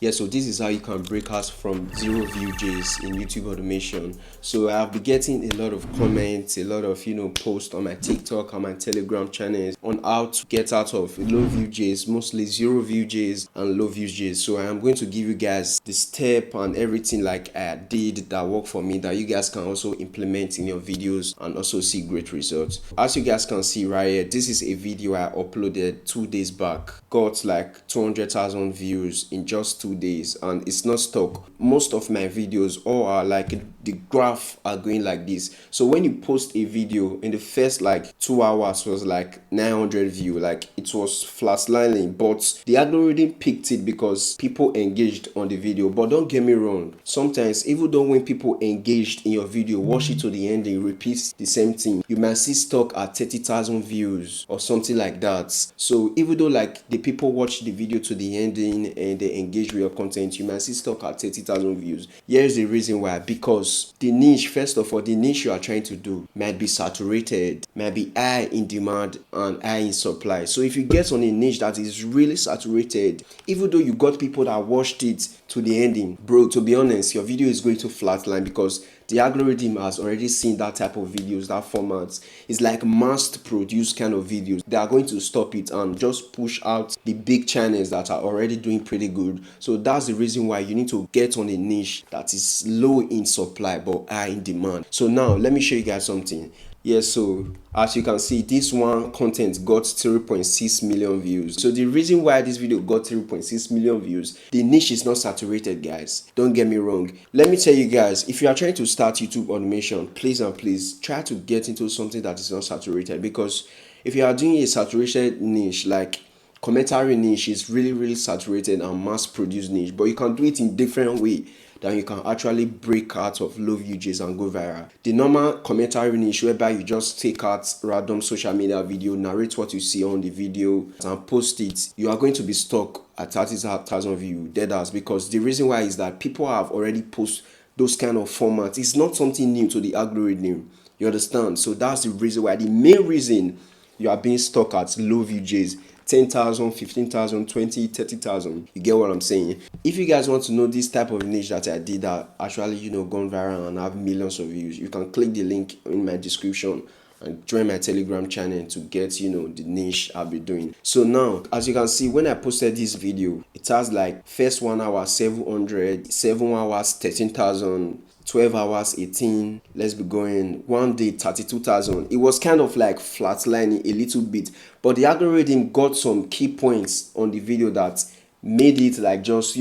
Yeah, so this is how you can break out from 0 views in YouTube automation. So I've been getting a lot of comments, a lot of posts on my TikTok and my Telegram channels on how to get out of low views, mostly 0 views and low views. So I am going to give you guys the step and everything like I did that worked for me that you guys can also implement in your videos and also see great results. As you guys can see right here, this is a video I uploaded 2 days back. Got like 200,000 views in just 2 days, and it's not stuck. Most of my videos all are like the graph are going like this. So when you post a video in the first like 2 hours was like 900 view, like it was flatlining, but the algorithm picked it because people engaged on the video. But don't get me wrong, sometimes even though when people engaged in your video, watch it to the end and repeat the same thing, you might see stuck at 30,000 views or something like that. So even though like the people watch the video to the ending and they engage with your content, you might see stuck at 30,000 views. Here's the reason why: because the niche, first of all, the niche you are trying to do might be saturated, might be high in demand and high in supply. So if you get on a niche that is really saturated, even though you got people that watched it to the ending, bro, to be honest, your video is going to flatline because the algorithm has already seen that type of videos, that format. It's like mass produced kind of videos. They are going to stop it and just push out the big channels that are already doing pretty good. So that's the reason why you need to get on a niche that is low in supply but high in demand. So now let me show you guys something. Yes, so as you can see, this one content got 3.6 million views. So the reason why this video got 3.6 million views, the niche is not saturated, guys. Don't get me wrong. Let me tell you guys, if you are trying to start YouTube automation, please and please try to get into something that is not saturated, because if you are doing a saturated niche like commentary niche, is really saturated and mass produced niche, but you can do it in different way, then you can actually break out of low views and go viral. The normal commentary niche, whereby you just take out random social media video, narrate what you see on the video and post it, you are going to be stuck at 30,000 views, dead ass, because the reason why is that people have already posted those kind of formats. It's not something new to the algorithm, you understand? So that's the reason why, the main reason you are being stuck at low views, 10,000, 15,000, 20, 30,000. You get what I'm saying? If you guys want to know this type of niche that I did that actually, gone viral and have millions of views, you can click the link in my description and join my Telegram channel to get, the niche I'll be doing. So now, as you can see, when I posted this video, it has like first 1 hour 700, 7 hours 13,000, 12 hours 18, let's be going, one day 32,000. It was kind of like flatlining a little bit, but the algorithm got some key points on the video that made it like just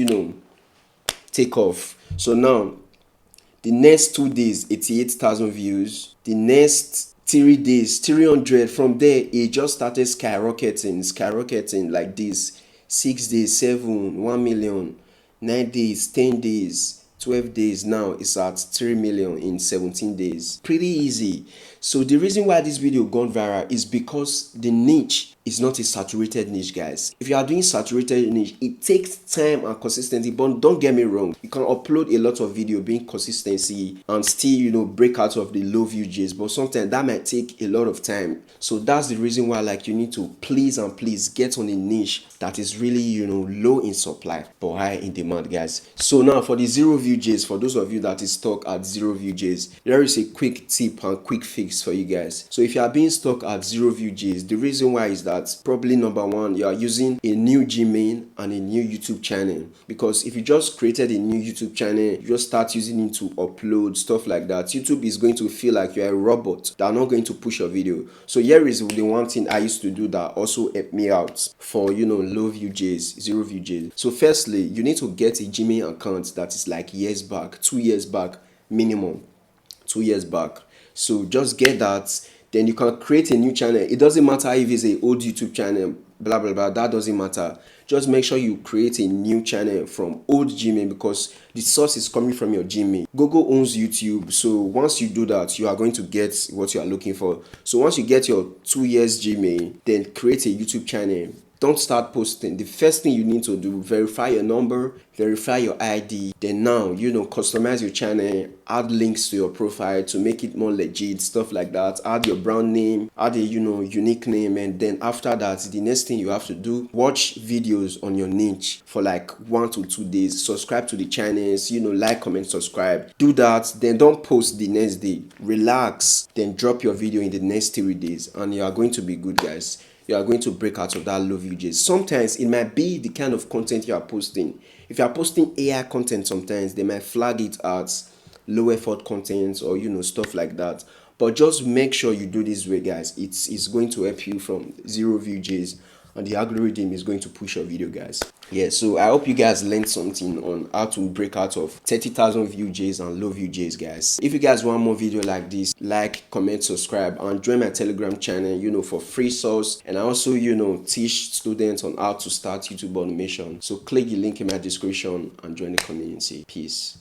take off. So now the next 2 days 88,000 views, the next 3 days 300. From there it just started skyrocketing like this. 6 days 7, 1 million. 9 days 10 days 12 days, now it's at 3 million in 17 days. Pretty easy. So the reason why this video gone viral is because the niche is not a saturated niche, guys. If you are doing saturated niche, it takes time and consistency. But don't get me wrong, you can upload a lot of video being consistency and still break out of the low views, but sometimes that might take a lot of time. So that's the reason why like you need to please get on a niche that is really low in supply but high in demand, guys. So now for the 0 views, for those of you that is stuck at 0 views, there is a quick tip and quick fix for you guys. So if you are being stuck at 0 views, the reason why is that probably number one, you are using a new Gmail and a new YouTube channel. Because if you just created a new YouTube channel, you just start using it to upload stuff like that, YouTube is going to feel like you're a robot that are not going to push your video. So here is the one thing I used to do that also helped me out for low views, 0 views. So firstly, you need to get a Gmail account that is like years back, 2 years back minimum, 2 years back. So just get that, then you can create a new channel. It doesn't matter if it's an old YouTube channel, blah blah blah, that doesn't matter. Just make sure you create a new channel from old Gmail, because the source is coming from your Gmail. Google owns YouTube, so once you do that, you are going to get what you are looking for. So once you get your 2 years Gmail, then create a YouTube channel don't start posting. The first thing you need to do, verify your number, verify your ID, then now, customize your channel, add links to your profile to make it more legit, stuff like that. Add your brand name, add a unique name, and then after that, the next thing you have to do, watch videos on your niche for like 1 to 2 days, subscribe to the channels, like, comment, subscribe. Do that, then don't post the next day. Relax, then drop your video in the next 3 days, and you are going to be good, guys. You are going to break out of that low views. Sometimes it might be the kind of content you are posting. If you are posting AI content, sometimes they might flag it as low effort content or stuff like that. But just make sure you do this way, guys. It's going to help you from 0 views, and the algorithm is going to push your video, guys. Yeah, so I hope you guys learned something on how to break out of 30,000 views and low views, guys. If you guys want more video like this, like, comment, subscribe, and join my Telegram channel, for free source. And I also, teach students on how to start YouTube automation. So click the link in my description and join the community. Peace.